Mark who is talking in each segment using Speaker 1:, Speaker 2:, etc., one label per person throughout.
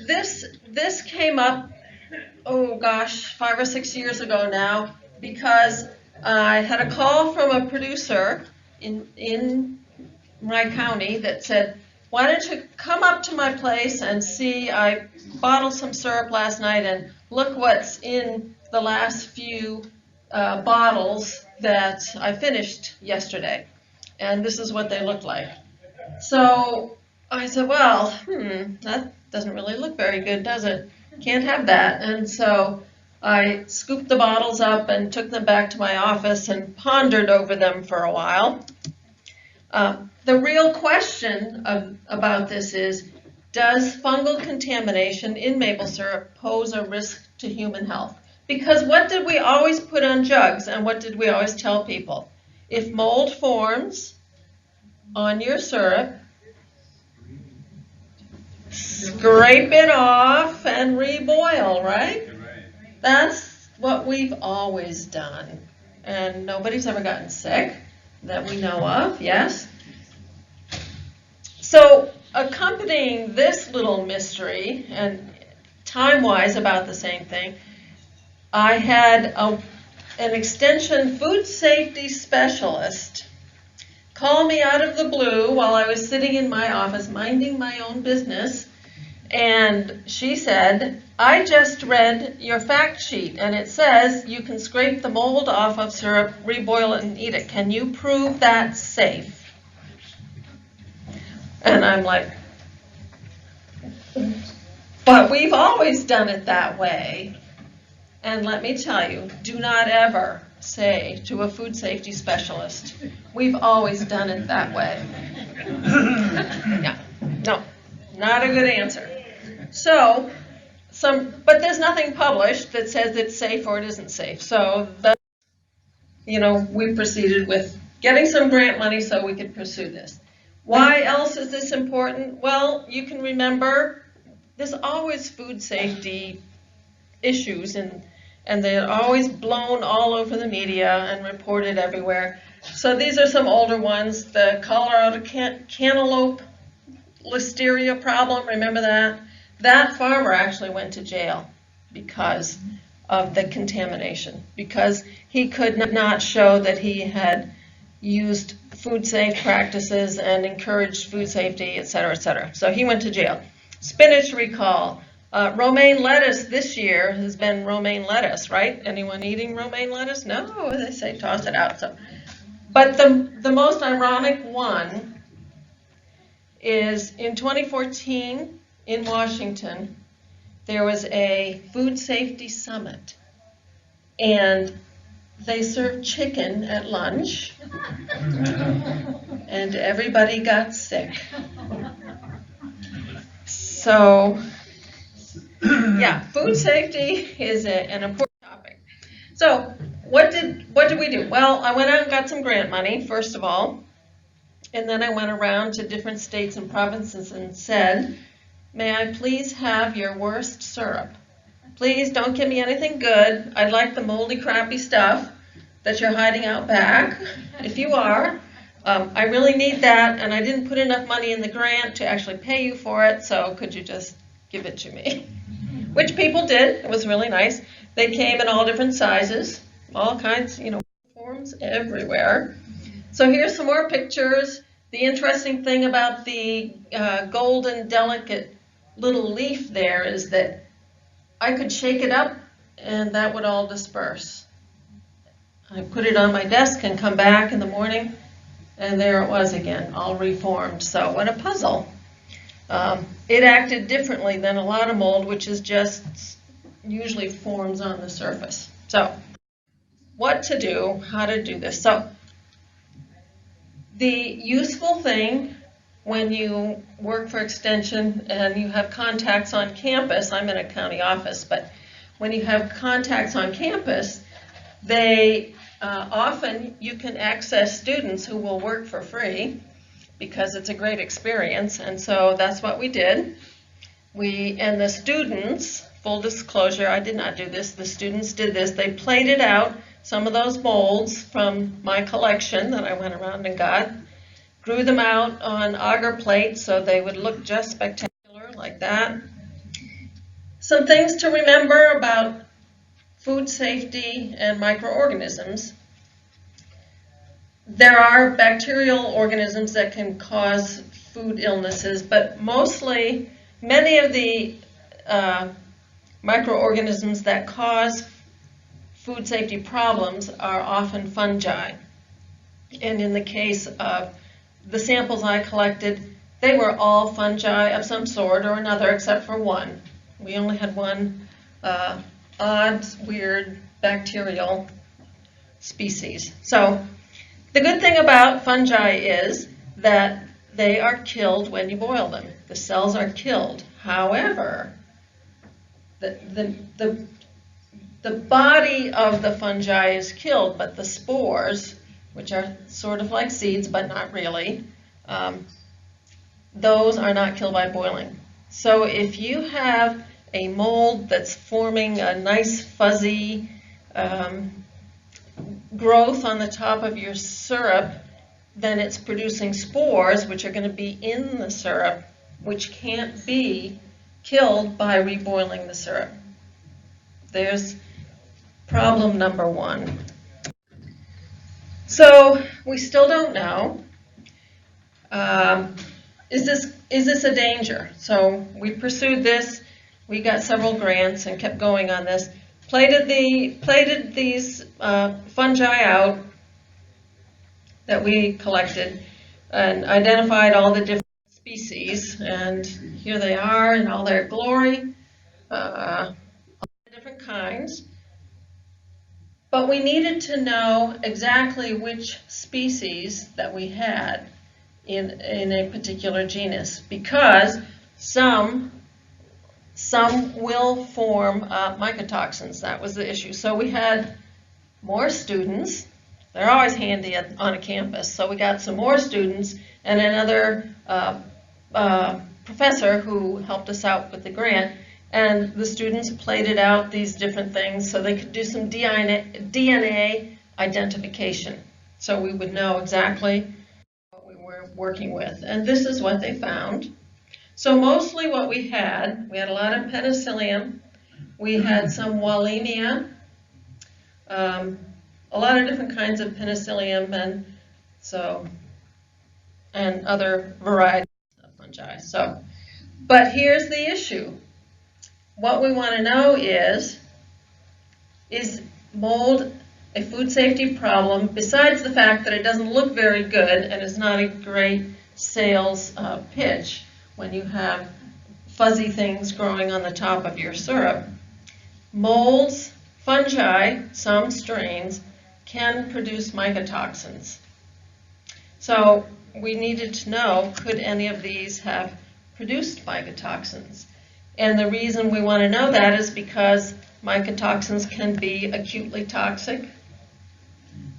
Speaker 1: this came up, oh gosh, 5 or 6 years ago now, because I had a call from a producer in my county that said, why don't you come up to my place and see, I bottled some syrup last night and look what's in the last few bottles that I finished yesterday. And this is what they look like. So I said, well, that doesn't really look very good, does it? Can't have that. And so I scooped the bottles up and took them back to my office and pondered over them for a while. The real question about this is, does fungal contamination in maple syrup pose a risk to human health? Because what did we always put on jugs, and what did we always tell people? If mold forms on your syrup, scrape it off and reboil, right? That's what we've always done. And nobody's ever gotten sick that we know of, yes? So accompanying this little mystery, and time-wise about the same thing, I had an extension food safety specialist call me out of the blue while I was sitting in my office minding my own business, and she said, I just read your fact sheet and it says you can scrape the mold off of syrup, reboil it, and eat it. Can you prove that's safe? And I'm like, but we've always done it that way. And let me tell you, do not ever say to a food safety specialist, we've always done it that way. Yeah, no, not a good answer. So, but there's nothing published that says it's safe or it isn't safe. So, we proceeded with getting some grant money so we could pursue this. Why else is this important? Well, you can remember there's always food safety issues, and they're always blown all over the media and reported everywhere. So these are some older ones. The Colorado cantaloupe listeria problem, remember that? That farmer actually went to jail because of the contamination, because he could not show that he had used food safe practices and encouraged food safety, et cetera, et cetera. So he went to jail. Spinach recall. Romaine lettuce this year has been romaine lettuce, right? Anyone eating romaine lettuce? No, they say toss it out. So, but the most ironic one is in 2014 in Washington, there was a food safety summit, and they served chicken at lunch, and everybody got sick. So, yeah, food safety is an important topic. So, what did we do? Well, I went out and got some grant money, first of all, and then I went around to different states and provinces and said, may I please have your worst syrup? Please don't give me anything good. I'd like the moldy, crappy stuff that you're hiding out back, if you are. I really need that, and I didn't put enough money in the grant to actually pay you for it, so could you just give it to me? Which people did. It was really nice. They came in all different sizes, all kinds, forms everywhere. So here's some more pictures. The interesting thing about the golden, delicate little leaf there is that I could shake it up and that would all disperse. I put it on my desk and come back in the morning, and there it was again, all reformed. So what a puzzle. It acted differently than a lot of mold, which is just usually forms on the surface. So what to do, how to do this. So the useful thing when you work for Extension and you have contacts on campus, I'm in a county office, but when you have contacts on campus, they often you can access students who will work for free because it's a great experience, and so that's what we did. And the students, full disclosure, I did not do this, the students did this. They plated out some of those molds from my collection that I went around and got, grew them out on agar plates so they would look just spectacular like that. Some things to remember about food safety and microorganisms. There are bacterial organisms that can cause food illnesses, but mostly many of the microorganisms that cause food safety problems are often fungi. And in the case of the samples I collected, they were all fungi of some sort or another except for one. We only had one odd, weird bacterial species. So the good thing about fungi is that they are killed when you boil them. The cells are killed. However, the body of the fungi is killed, but the spores, which are sort of like seeds but not really, those are not killed by boiling. So if you have a mold that's forming a nice fuzzy growth on the top of your syrup, then it's producing spores, which are going to be in the syrup, which can't be killed by reboiling the syrup. There's problem number one. So we still don't know. Is this a danger? So we pursued this. We got several grants and kept going on this. Plated these fungi out that we collected and identified all the different species, and here they are in all their glory, all the different kinds. But we needed to know exactly which species that we had in a particular genus, because some will form mycotoxins. That was the issue. So we had more students. They're always handy on a campus. So we got some more students and another professor who helped us out with the grant. And the students plated out these different things so they could do some DNA identification. So we would know exactly what we were working with. And this is what they found. So mostly what we had a lot of penicillium, we had some Wallemia, a lot of different kinds of penicillium, and other varieties of fungi. But here's the issue. What we want to know is mold a food safety problem, besides the fact that it doesn't look very good and is not a great sales pitch when you have fuzzy things growing on the top of your syrup. Molds, fungi, some strains, can produce mycotoxins. So we needed to know, could any of these have produced mycotoxins? And the reason we want to know that is because mycotoxins can be acutely toxic.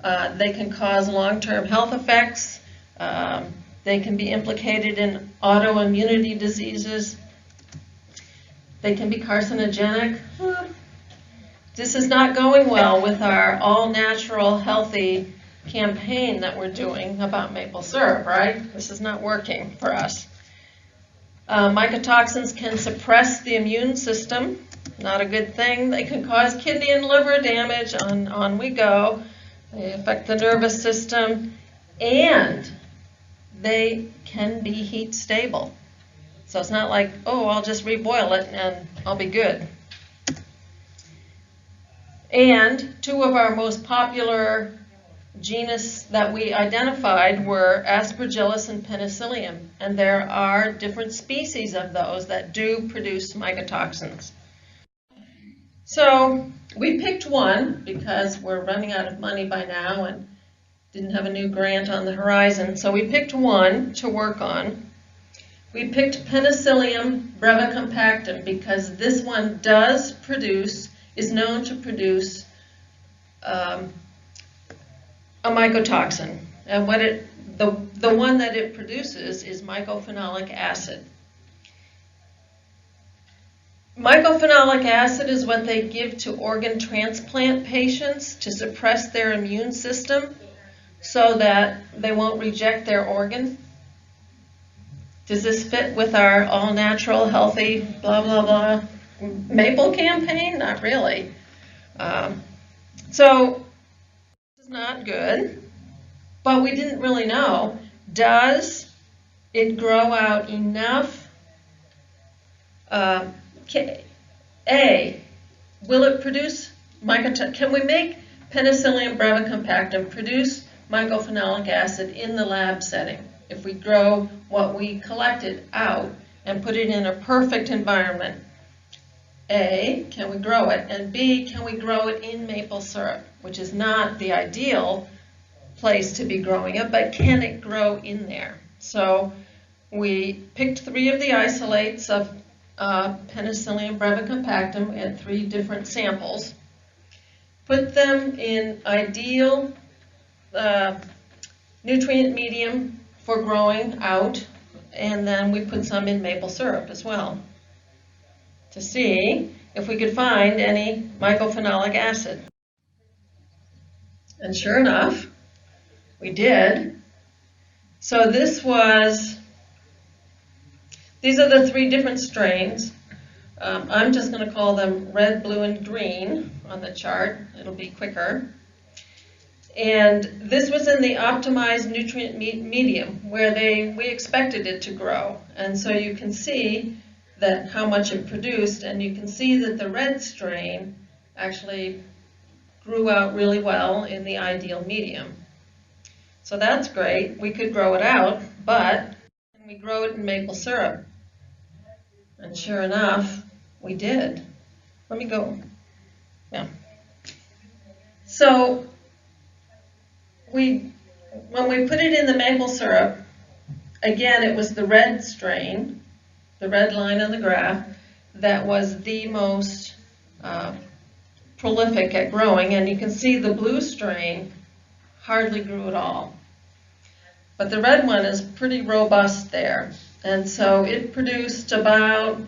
Speaker 1: They can cause long-term health effects. They can be implicated in autoimmunity diseases. They can be carcinogenic. This is not going well with our all-natural, healthy campaign that we're doing about maple syrup, right? This is not working for us. Mycotoxins can suppress the immune system. Not a good thing. They can cause kidney and liver damage. On we go. They affect the nervous system. And they can be heat stable. So it's not like, oh, I'll just reboil it and I'll be good. And two of our most popular genus that we identified were Aspergillus and Penicillium. And there are different species of those that do produce mycotoxins. So we picked one because we're running out of money by now and didn't have a new grant on the horizon. So we picked one to work on. We picked Penicillium brevicompactum because this one is known to produce a mycotoxin. And the one that it produces is mycophenolic acid. Mycophenolic acid is what they give to organ transplant patients to suppress their immune system so that they won't reject their organ. Does this fit with our all-natural, healthy, blah, blah, blah? maple campaign? Not really. So this is not good, but we didn't really know. Does it grow out enough? A, will it produce mycotoxins? Can we make Penicillium brevicompactum produce mycophenolic acid in the lab setting if we grow what we collected out and put it in a perfect environment? A, can we grow it? And B, can we grow it in maple syrup, which is not the ideal place to be growing it, but can it grow in there? So we picked 3 of the isolates of Penicillium brevicompactum and 3 different samples, put them in ideal nutrient medium for growing out, and then we put some in maple syrup as well to see if we could find any mycophenolic acid. And sure enough, we did. So these are the 3 different strains. I'm just going to call them red, blue, and green on the chart. It'll be quicker. And this was in the optimized nutrient medium where we expected it to grow. And so you can see that how much it produced, and you can see that the red strain actually grew out really well in the ideal medium. So that's great. We could grow it out, but we grow it in maple syrup. And sure enough, we did. Let me go. Yeah. So when we put it in the maple syrup, again, it was the red strain, the red line on the graph, that was the most prolific at growing. And you can see the blue strain hardly grew at all. But the red one is pretty robust there. And so it produced just about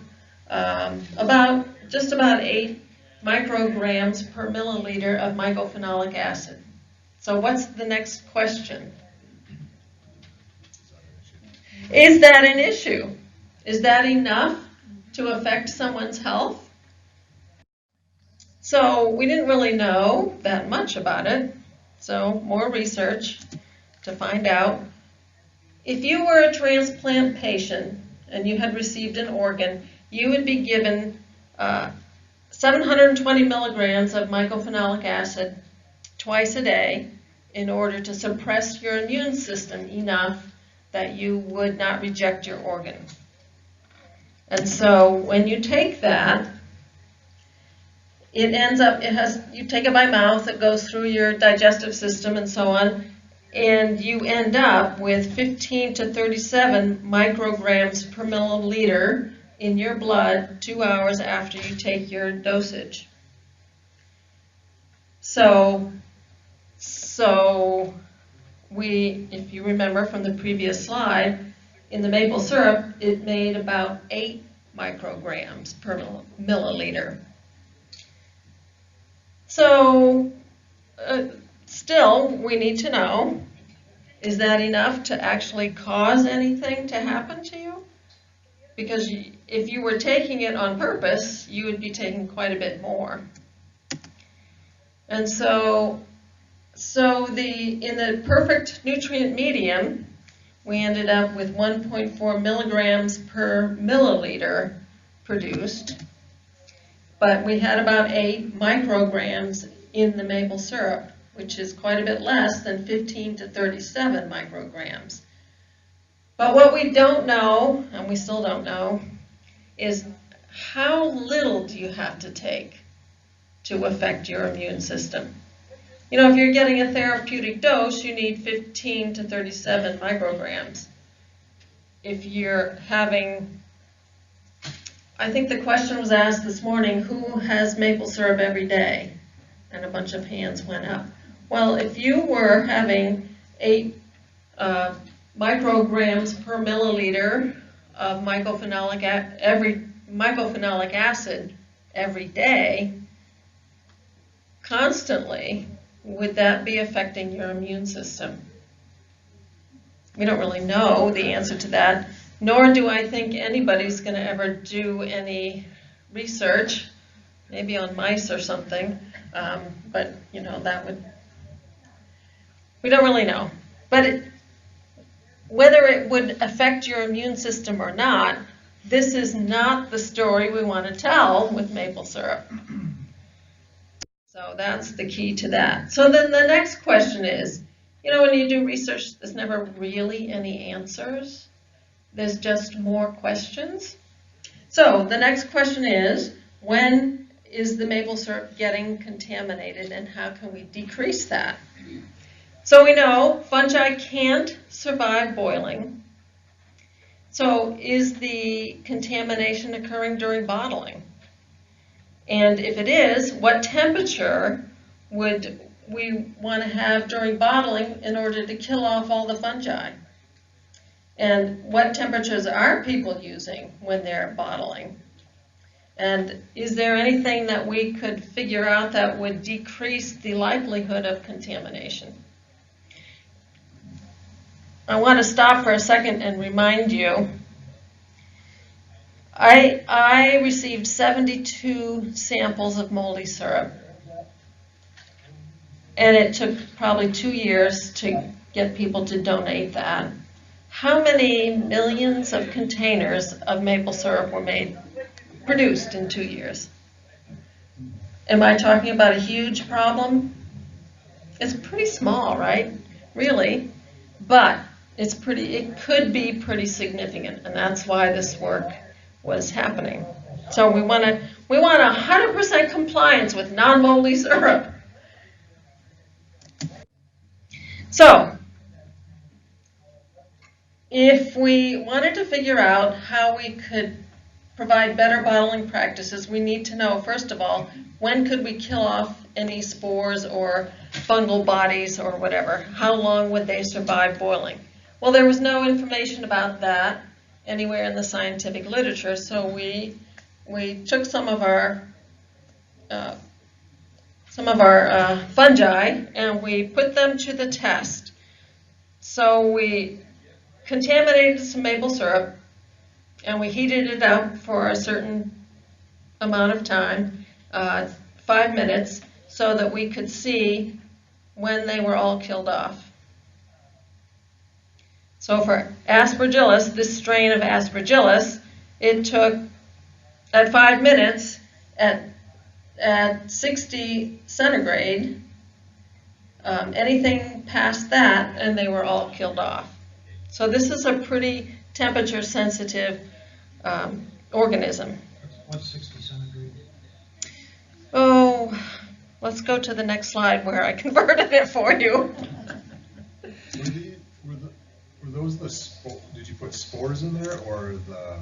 Speaker 1: 8 micrograms per milliliter of mycophenolic acid. So what's the next question? Is that an issue? Is that enough to affect someone's health? So we didn't really know that much about it. So more research to find out. If you were a transplant patient and you had received an organ, you would be given 720 milligrams of mycophenolic acid twice a day in order to suppress your immune system enough that you would not reject your organ. And so when you take that, you take it by mouth, it goes through your digestive system and so on, and you end up with 15 to 37 micrograms per milliliter in your blood 2 hours after you take your dosage. So if you remember from the previous slide, in the maple syrup, it made about 8 micrograms per milliliter. So still, we need to know, is that enough to actually cause anything to happen to you? Because if you were taking it on purpose, you would be taking quite a bit more. And so in the perfect nutrient medium, we ended up with 1.4 milligrams per milliliter produced, but we had about 8 micrograms in the maple syrup, which is quite a bit less than 15 to 37 micrograms. But what we don't know, and we still don't know, is how little do you have to take to affect your immune system? You know, if you're getting a therapeutic dose, you need 15 to 37 micrograms. If you're having, I think the question was asked this morning, who has maple syrup every day? And a bunch of hands went up. Well, if you were having 8 micrograms per milliliter of mycophenolic acid every day, constantly, would that be affecting your immune system? We don't really know the answer to that, nor do I think anybody's going to ever do any research, maybe on mice or something, but that would, we don't really know. But whether it would affect your immune system or not, this is not the story we want to tell with maple syrup. So that's the key to that. So then the next question is, when you do research, there's never really any answers. There's just more questions. So the next question is, when is the maple syrup getting contaminated and how can we decrease that? So we know fungi can't survive boiling. So is the contamination occurring during bottling? And if it is, what temperature would we want to have during bottling in order to kill off all the fungi? And what temperatures are people using when they're bottling? And is there anything that we could figure out that would decrease the likelihood of contamination? I want to stop for a second and remind you, I received 72 samples of moldy syrup, and it took probably 2 years to get people to donate that. How many millions of containers of maple syrup were produced in 2 years? Am I talking about a huge problem? It's pretty small, right? Really, but it could be pretty significant, and that's why this work was happening. So we want 100% compliance with non-moldy syrup. So if we wanted to figure out how we could provide better bottling practices, we need to know, first of all, when could we kill off any spores or fungal bodies or whatever? How long would they survive boiling? Well, there was no information about that anywhere in the scientific literature, so we took some of our fungi and we put them to the test. So we contaminated some maple syrup and we heated it up for a certain amount of time, 5 minutes, so that we could see when they were all killed off. So for aspergillus, this strain of aspergillus, it took, at 5 minutes, at 60 centigrade, anything past that, and they were all killed off. So this is a pretty temperature-sensitive organism.
Speaker 2: What's 60 centigrade?
Speaker 1: Oh, let's go to the next slide where I converted it for you.
Speaker 3: Were those did you put spores in there or the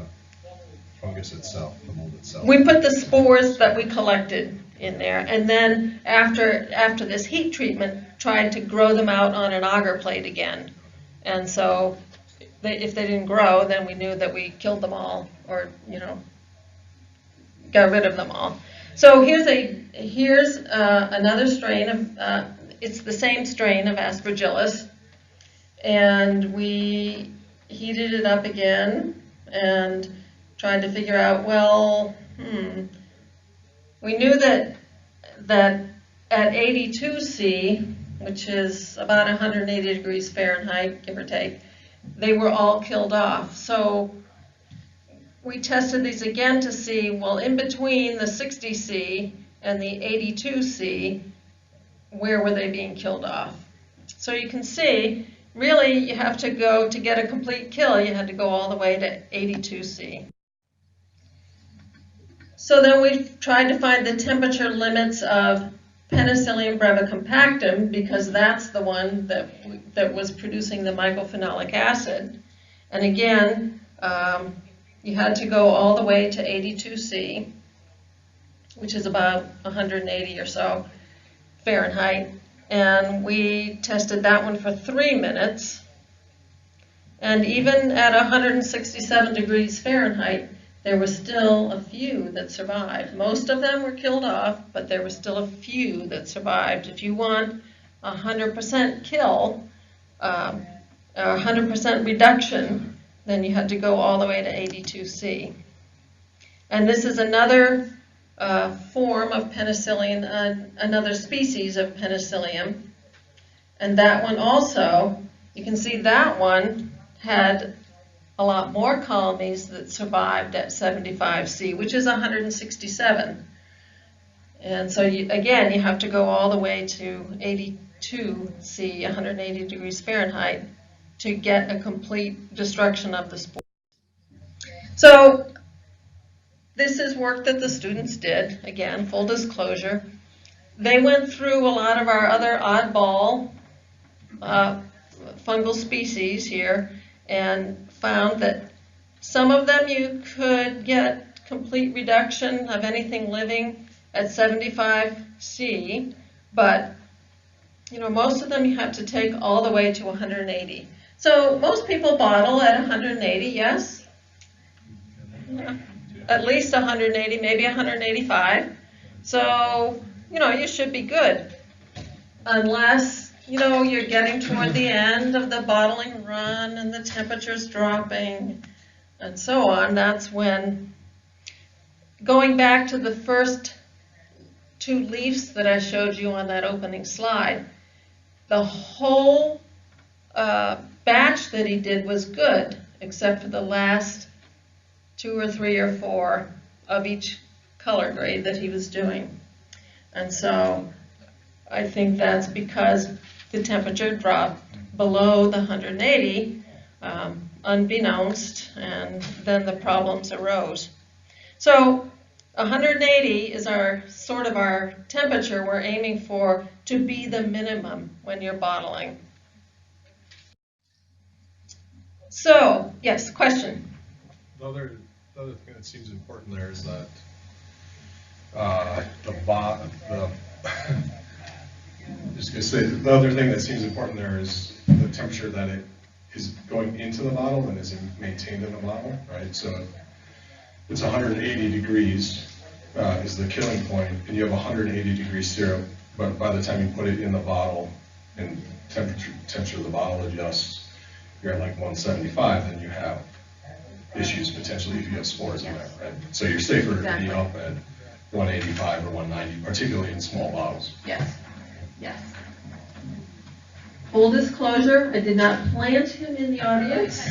Speaker 3: fungus itself, the mold itself?
Speaker 1: We put the spores that we collected in there, and then after this heat treatment, tried to grow them out on an agar plate again. And so if they didn't grow, then we knew that we killed them all, or got rid of them all. So here's another strain of it's the same strain of aspergillus, and we heated it up again and tried to figure out, we knew that at 82 C, which is about 180 degrees Fahrenheit, give or take, they were all killed off. So we tested these again to see, in between the 60 C and the 82 C, where were they being killed off? So you can see, really, you have to go, to get a complete kill, you had to go all the way to 82 C. So then we tried to find the temperature limits of Penicillium brevicompactum, because that's the one that was producing the mycophenolic acid. And again, you had to go all the way to 82 C, which is about 180 or so Fahrenheit. And we tested that one for 3 minutes. And even at 167 degrees Fahrenheit, there were still a few that survived. Most of them were killed off, but there were still a few that survived. If you want 100% kill, 100% reduction, then you had to go all the way to 82 C. And this is another form of penicillium, another species of penicillium. And that one also, you can see that one had a lot more colonies that survived at 75C, which is 167. And so again, you have to go all the way to 82C, 180 degrees Fahrenheit, to get a complete destruction of the spore. So this is work that the students did. Again, full disclosure. They went through a lot of our other oddball fungal species here and found that some of them you could get complete reduction of anything living at 75C, but most of them you have to take all the way to 180. So most people bottle at 180, yes? Yeah. At least 180, maybe 185. So, you should be good. Unless, you're getting toward the end of the bottling run and the temperature's dropping and so on. That's when, going back to the first two leaves that I showed you on that opening slide, the whole batch that he did was good, except for the last 2 or 3 or 4 of each color grade that he was doing. And so I think that's because the temperature dropped below the 180, unbeknownst, and then the problems arose. So 180 is sort of our temperature we're aiming for to be the minimum when you're bottling. So, yes, question?
Speaker 3: The other thing that seems important there is that the other thing that seems important there is the temperature that it is going into the bottle and is maintained in the bottle, right? So it's 180 degrees is the killing point, and you have 180 degree syrup, but by the time you put it in the bottle and temperature of the bottle adjusts, you're at like 175, then you have issues potentially if you have spores in there, right? So you're safer to be up at 185 or 190, particularly in small bottles.
Speaker 1: Yes, yes. Full disclosure, I did not plant him in the audience.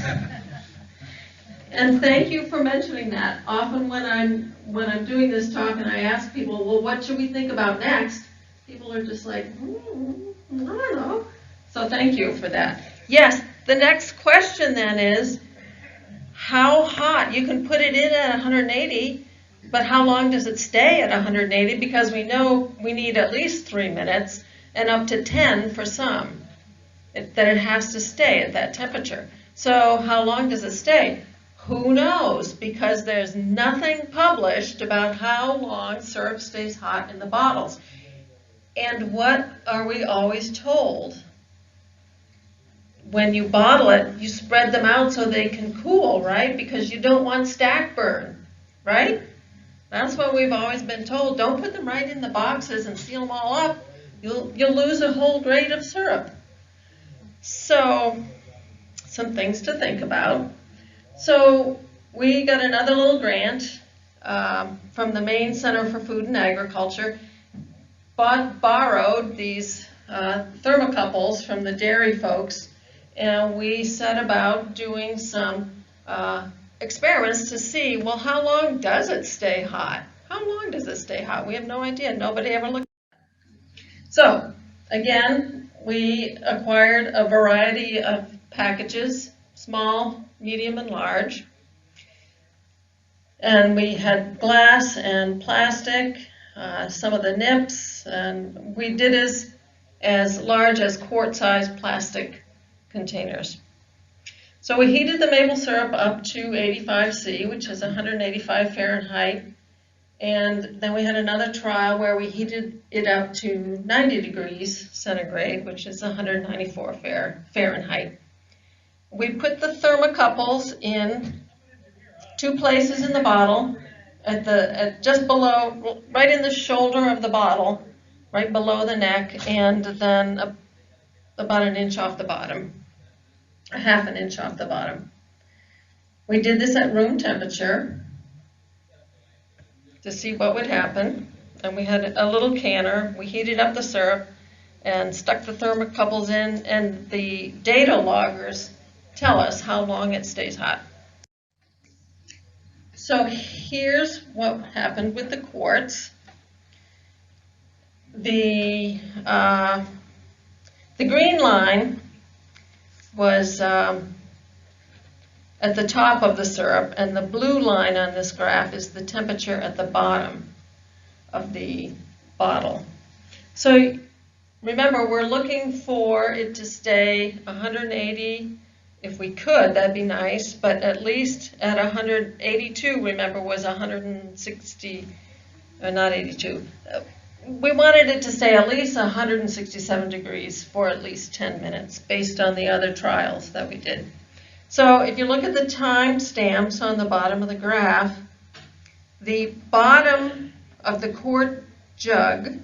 Speaker 1: And thank you for mentioning that. Often when I'm doing this talk and I ask people, well, what should we think about next? People are just like, I don't know. So thank you for that. Yes, the next question then is, how hot? You can put it in at 180, but how long does it stay at 180? Because we know we need at least 3 minutes and up to 10 for some, that it has to stay at that temperature. So how long does it stay? Who knows? Because there's nothing published about how long syrup stays hot in the bottles. And what are we always told? When you bottle it, you spread them out so they can cool, right? Because you don't want stack burn, right? That's what we've always been told. Don't put them right in the boxes and seal them all up. You'll lose a whole grade of syrup. So, some things to think about. So, we got another little grant from the Maine Center for Food and Agriculture. Borrowed these thermocouples from the dairy folks, and we set about doing some experiments to see, well, how long does it stay hot? How long does it stay hot? We have no idea. Nobody ever looked at it. So, again, we acquired a variety of packages, small, medium, and large. And we had glass and plastic, some of the nips, and we did as large as quart-sized plastic containers. So we heated the maple syrup up to 85C, which is 185 Fahrenheit, and then we had another trial where we heated it up to 90 degrees centigrade, which is 194 Fahrenheit. We put the thermocouples in 2 places in the bottle, at just below, right in the shoulder of the bottle, right below the neck, and then about an inch off the bottom, a half an inch off the bottom. We did this at room temperature, to see what would happen. And we had a little canner. We heated up the syrup and stuck the thermocouples in, and the data loggers tell us how long it stays hot. So here's what happened with the quartz. The green line was at the top of the syrup, and the blue line on this graph is the temperature at the bottom of the bottle. So remember, we're looking for it to stay 180. If we could, that'd be nice, but at least at 182, remember, was 160, not 82. We wanted it to stay at least 167 degrees for at least 10 minutes, based on the other trials that we did. So if you look at the time stamps on the bottom of the graph, the bottom of the quart jug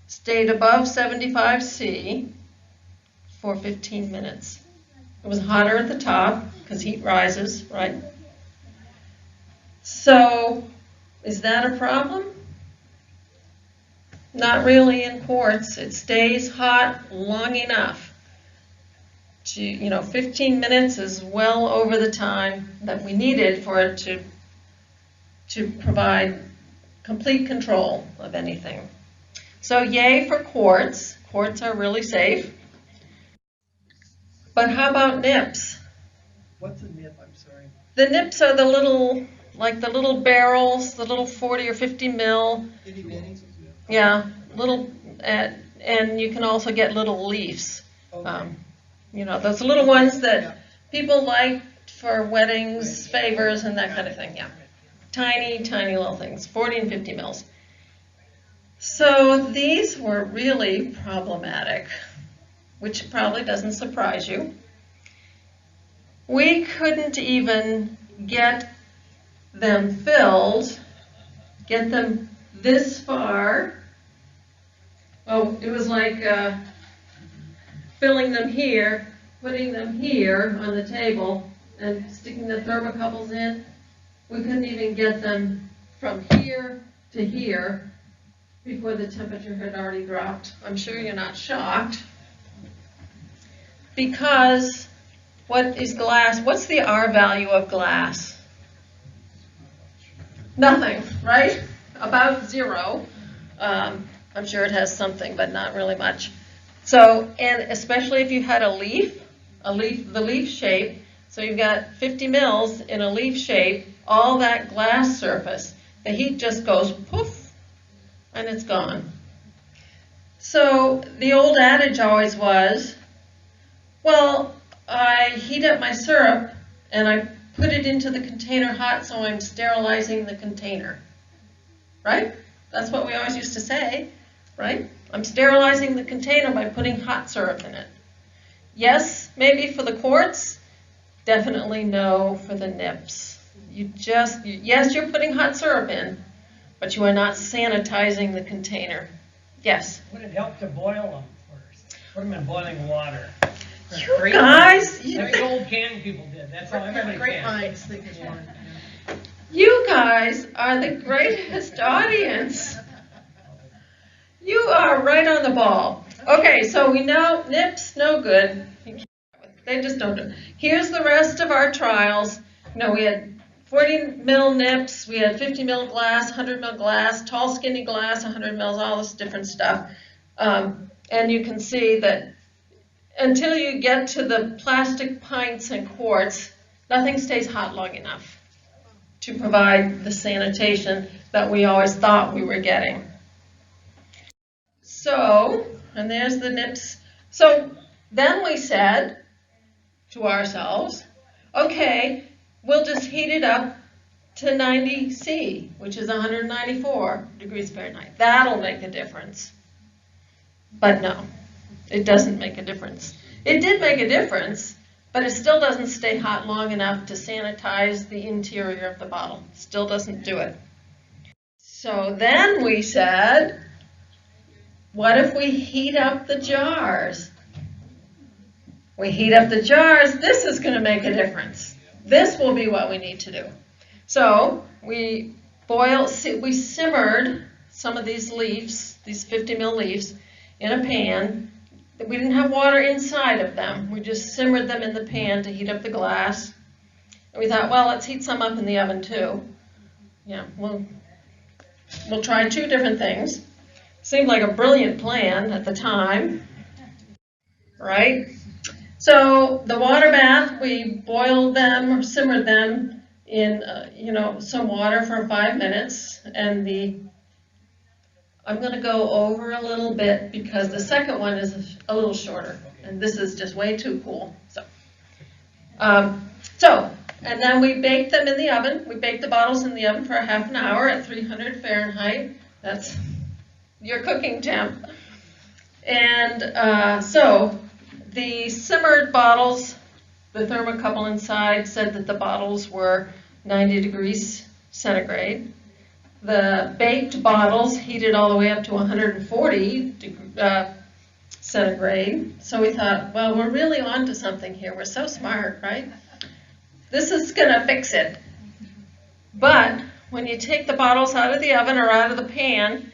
Speaker 1: stayed above 75°C for 15 minutes. It was hotter at the top because heat rises, right? So is that a problem? Not really in quartz. It stays hot long enough. 15 minutes is well over the time that we needed for it to provide complete control of anything. So yay for quartz. Quartz are really safe. But how about nips?
Speaker 4: What's a nip? I'm sorry.
Speaker 1: The nips are the little barrels, the little 40 or 50 mil.
Speaker 4: Itty bitty?
Speaker 1: Yeah, little, and you can also get little leaves.
Speaker 4: Okay.
Speaker 1: Those little ones that people like for weddings, favors, and that kind of thing. Yeah, tiny, tiny little things, 40 and 50 mils. So these were really problematic, which probably doesn't surprise you. We couldn't even get them filled, get them this far. Oh, it was like filling them here, putting them here on the table, and sticking the thermocouples in. We couldn't even get them from here to here before the temperature had already dropped. I'm sure you're not shocked. Because what is glass? What's the R value of glass? Nothing, right? About 0. I'm sure it has something, but not really much. So, and especially if you had the leaf shape, so you've got 50 mils in a leaf shape, all that glass surface, the heat just goes poof, and it's gone. So the old adage always was, well, I heat up my syrup and I put it into the container hot, so I'm sterilizing the container. Right? That's what we always used to say, right? I'm sterilizing the container by putting hot syrup in it. Yes, maybe for the quartz, definitely no for the nips. Yes, you're putting hot syrup in, but you are not sanitizing the container. Yes?
Speaker 5: Would it help to boil them first? Put them in boiling water.
Speaker 1: You guys,
Speaker 5: Like the old canning people did. That's how everybody
Speaker 4: Great
Speaker 5: can.
Speaker 4: minds think of one.
Speaker 1: you guys are the greatest audience. You are right on the ball. Okay, so we know nips, no good. They just don't do it. Here's the rest of our trials. We had 40 mil nips, we had 50 mil glass, 100 mil glass, tall skinny glass, 100 mils, all this different stuff. And you can see that until you get to the plastic pints and quarts, nothing stays hot long enough to provide the sanitation that we always thought we were getting. So, and there's the nips. So then we said to ourselves, okay, we'll just heat it up to 90 C, which is 194 degrees Fahrenheit. That'll make a difference. But no, it doesn't make a difference. It did make a difference, but it still doesn't stay hot long enough to sanitize the interior of the bottle. Still doesn't do it. So then we said, what if we heat up the jars? We heat up the jars, this is going to make a difference. This will be what we need to do. So we we simmered some of these leaves, these 50 ml leaves, in a pan. We didn't have water inside of them. We just simmered them in the pan to heat up the glass. And we thought, well, let's heat some up in the oven too. Yeah, we'll try two different things. Seemed like a brilliant plan at the time, right? So the water bath, we boiled them or simmered them in, some water for 5 minutes. And I'm going to go over a little bit because the second one is a little shorter, and this is just way too cool. And then we baked them in the oven. We baked the bottles in the oven for a half an hour at 300 Fahrenheit. That's your cooking temp. And so the simmered bottles, the thermocouple inside said that the bottles were 90 degrees centigrade. The baked bottles heated all the way up to 140 centigrade. So we thought, well, we're really onto something here. We're so smart, right? This is going to fix it. But when you take the bottles out of the oven or out of the pan,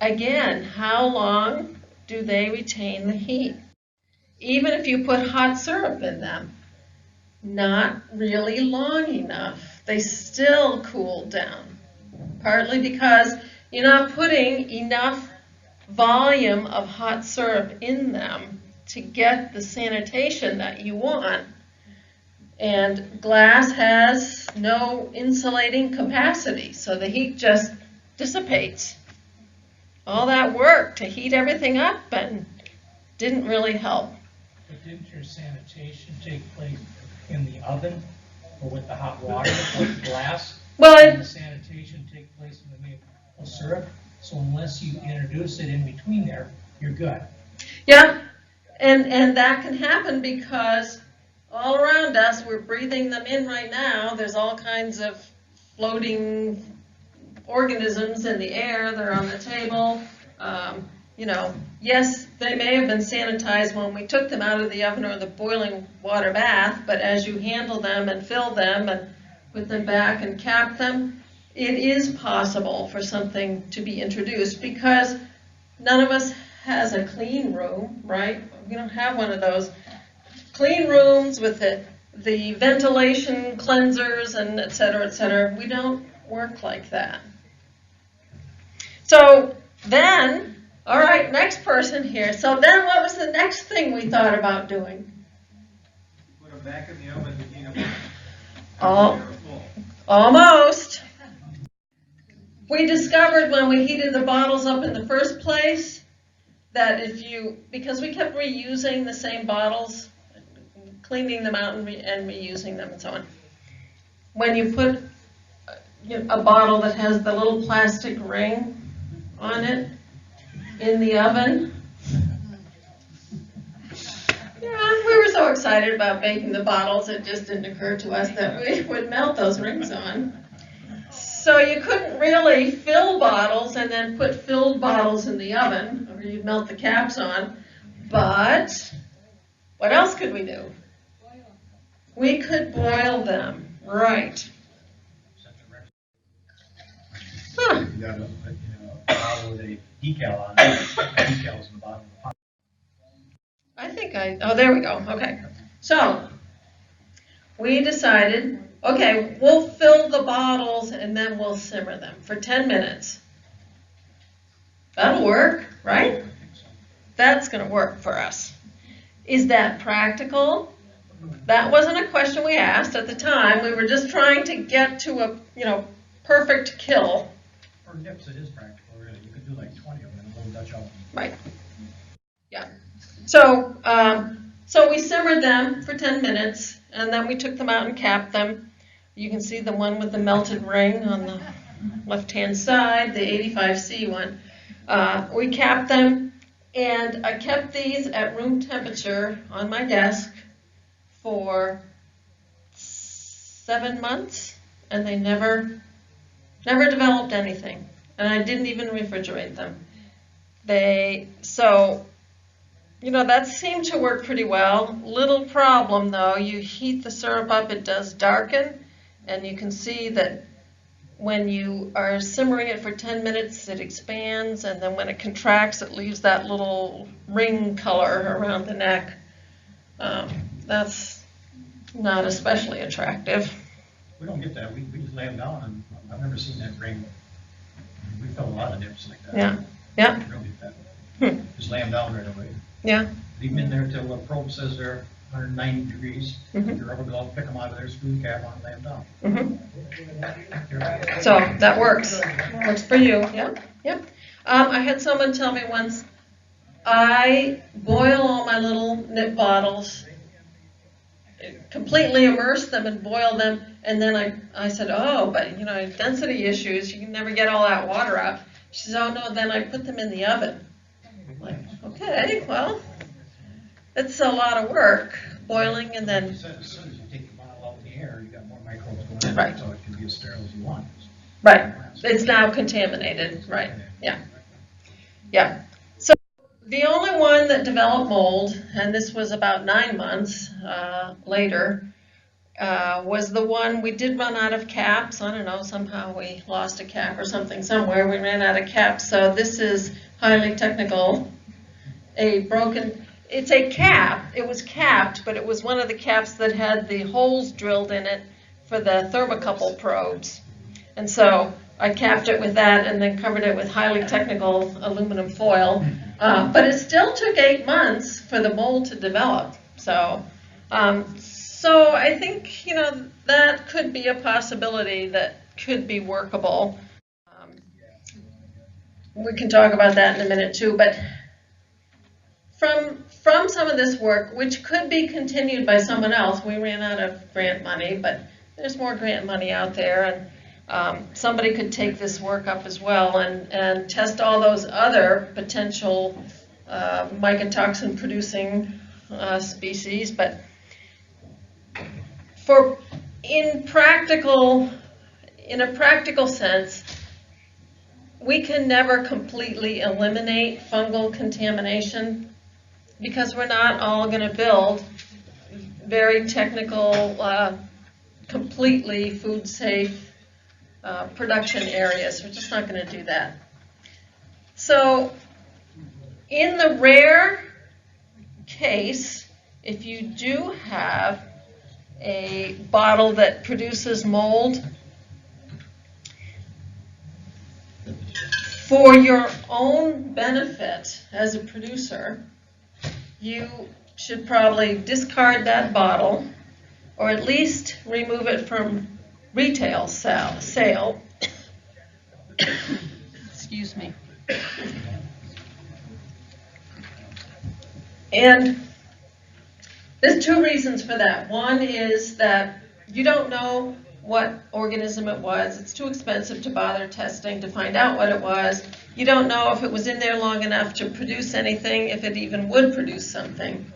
Speaker 1: again, how long do they retain the heat? Even if you put hot syrup in them, not really long enough. They still cool down. Partly because you're not putting enough volume of hot syrup in them to get the sanitation that you want. And glass has no insulating capacity, so the heat just dissipates. All that work to heat everything up and didn't really help.
Speaker 5: But didn't your sanitation take place in the oven or with the hot water with glass?
Speaker 1: Well,
Speaker 5: and the sanitation take place in the maple syrup. So unless you introduce it in between there, you're good.
Speaker 1: yeah, and that can happen because all around us, we're breathing them in right now. There's all kinds of floating organisms in the air. They're on the table. Yes, they may have been sanitized when we took them out of the oven or the boiling water bath, but as you handle them and fill them and put them back and cap them, it is possible for something to be introduced because none of us has a clean room, right? We don't have one of those clean rooms with the ventilation cleansers and et cetera, we don't work like that. So then, all right, next person here. So then what was the next thing we thought about doing?
Speaker 2: Put them back in the oven to heat them up.
Speaker 1: Oh,
Speaker 2: They were full.
Speaker 1: almost. We discovered when we heated the bottles up in the first place that because we kept reusing the same bottles, cleaning them out and reusing them and so on. When you put a bottle that has the little plastic ring on it in the oven, we were so excited about baking the bottles, it just didn't occur to us that we would melt those rings on. So you couldn't really fill bottles and then put filled bottles in the oven, or you'd melt the caps on. But what else could we do? We could boil them, right. Huh.
Speaker 2: You got a bottle with a decal on it. Decals in the bottom of the pot.
Speaker 1: There we go, okay. So, we decided, okay, we'll fill the bottles and then we'll simmer them for 10 minutes. That'll work, right? That's gonna work for us. Is that practical? That wasn't a question we asked at the time. We were just trying to get to a, perfect kill.
Speaker 2: For nips, it is practical, really. You could do like 20 of them in a little Dutch oven.
Speaker 1: Right. Yeah. So we simmered them for 10 minutes, and then we took them out and capped them. You can see the one with the melted ring on the left-hand side, the 85C one. We capped them, and I kept these at room temperature on my desk for 7 months, and they never developed anything, and I didn't even refrigerate them. That seemed to work pretty well. Little problem though, you heat the syrup up, it does darken, and you can see that when you are simmering it for 10 minutes, it expands, and then when it contracts, it leaves that little ring color around the neck. That's not especially attractive.
Speaker 2: We don't get that, we just lay them down, and I've never seen that ring. We fill a lot of nips like that.
Speaker 1: Yeah, yeah.
Speaker 2: We don't get that.
Speaker 1: Hmm.
Speaker 2: Just lay them down right away.
Speaker 1: Yeah.
Speaker 2: Leave them in there till the probe says they're 190 degrees.
Speaker 1: Mhm.
Speaker 2: Your rubber glove, pick them out of there, screw the cap on, lay them down.
Speaker 1: So that works. Works for you. Yeah. Yep. I had someone tell me once, I boil all my little nip bottles, completely immerse them and boil them, and then I said, oh, but you know, density issues, you can never get all that water out. She said, oh no, then I put them in the oven. I'm like, okay, well, it's a lot of work, boiling and then,
Speaker 2: As soon as you take the bottle out in the air, you got more microbes going in,
Speaker 1: Right.
Speaker 2: so it can be as sterile as you want.
Speaker 1: right, it's now contaminated, right, yeah. Yeah. So the only one that developed mold, and this was about 9 months later, was the one we did run out of caps. I don't know, somehow we lost a cap or something somewhere. We ran out of caps. So this is highly technical. It's a cap. It was capped, but it was one of the caps that had the holes drilled in it for the thermocouple probes. And so I capped it with that and then covered it with highly technical aluminum foil. But it still took 8 months for the mold to develop. So I think, you know, that could be a possibility that could be workable. We can talk about that in a minute too, but from some of this work, which could be continued by someone else, we ran out of grant money, but there's more grant money out there, and somebody could take this work up as well and test all those other potential mycotoxin producing species. But in a practical sense, we can never completely eliminate fungal contamination because we're not all going to build very technical, completely food safe production areas. We're just not going to do that. So in the rare case, if you do have a bottle that produces mold, for your own benefit as a producer, you should probably discard that bottle or at least remove it from retail sale. Excuse me. And there's 2 reasons for that. One is that you don't know what organism it was. It's too expensive to bother testing to find out what it was. You don't know if it was in there long enough to produce anything, if it even would produce something.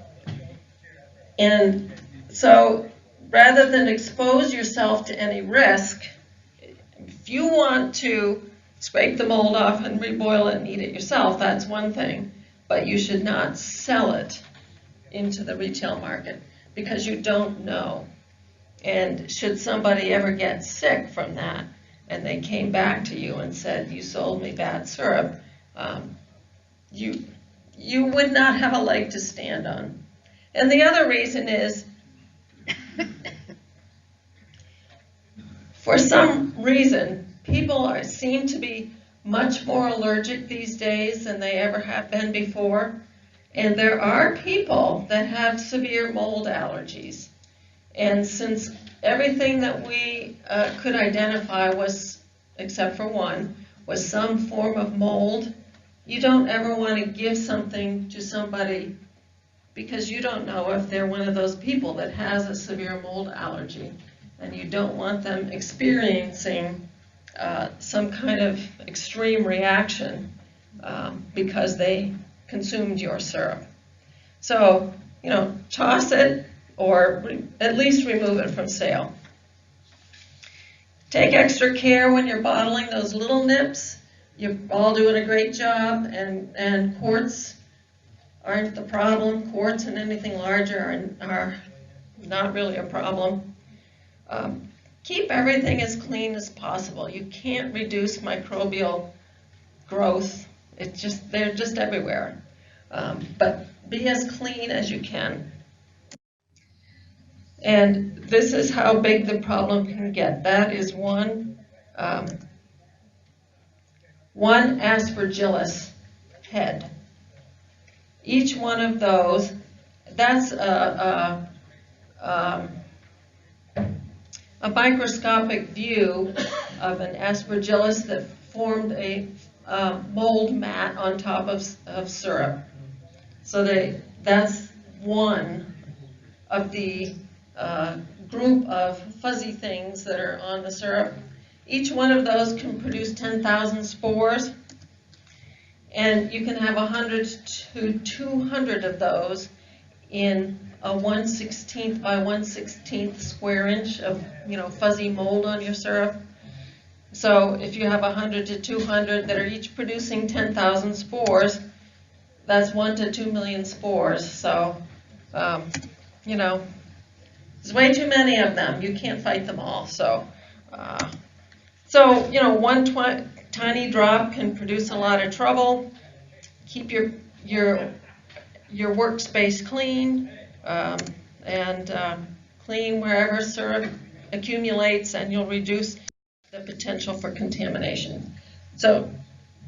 Speaker 1: And so rather than expose yourself to any risk, if you want to scrape the mold off and reboil it and eat it yourself, that's one thing. But you should not sell it into the retail market because you don't know. And should somebody ever get sick from that and they came back to you and said, you sold me bad syrup, you would not have a leg to stand on. And the other reason is, for some reason, people seem to be much more allergic these days than they ever have been before. And there are people that have severe mold allergies. And since everything that we could identify was, except for one, was some form of mold, you don't ever want to give something to somebody because you don't know if they're one of those people that has a severe mold allergy. And you don't want them experiencing some kind of extreme reaction because they consumed your syrup. So, you know, toss it or at least remove it from sale. Take extra care when you're bottling those little nips. You're all doing a great job, and quarts aren't the problem. Quarts and anything larger are not really a problem. keep everything as clean as possible. You can't reduce microbial growth. They're just everywhere. But be as clean as you can. And this is how big the problem can get. That is one aspergillus head. Each one of those, that's a microscopic view of an aspergillus that formed a mold mat on top of syrup. So that's one of the group of fuzzy things that are on the syrup. Each one of those can produce 10,000 spores, and you can have 100 to 200 of those in a 1/16 by 1/16 square inch of fuzzy mold on your syrup. So if you have 100 to 200 that are each producing 10,000 spores, that's 1 to 2 million spores. So there's way too many of them. You can't fight them all. So one tiny drop can produce a lot of trouble. Keep your workspace clean and clean wherever syrup accumulates, and you'll reduce the potential for contamination. So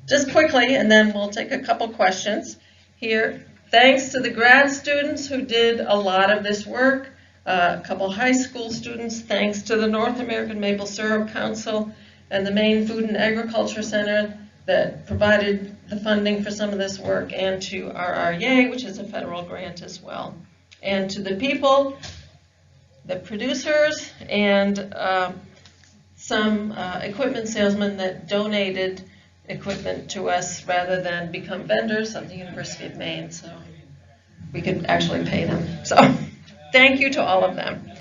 Speaker 1: just quickly, and then we'll take a couple questions here. Thanks to the grad students who did a lot of this work, a couple high school students, thanks to the North American Maple Syrup Council and the Maine Food and Agriculture Center that provided the funding for some of this work, and to RREA, which is a federal grant as well. And to the people, the producers, and some equipment salesmen that donated equipment to us rather than become vendors of the University of Maine, so we could actually pay them. So thank you to all of them.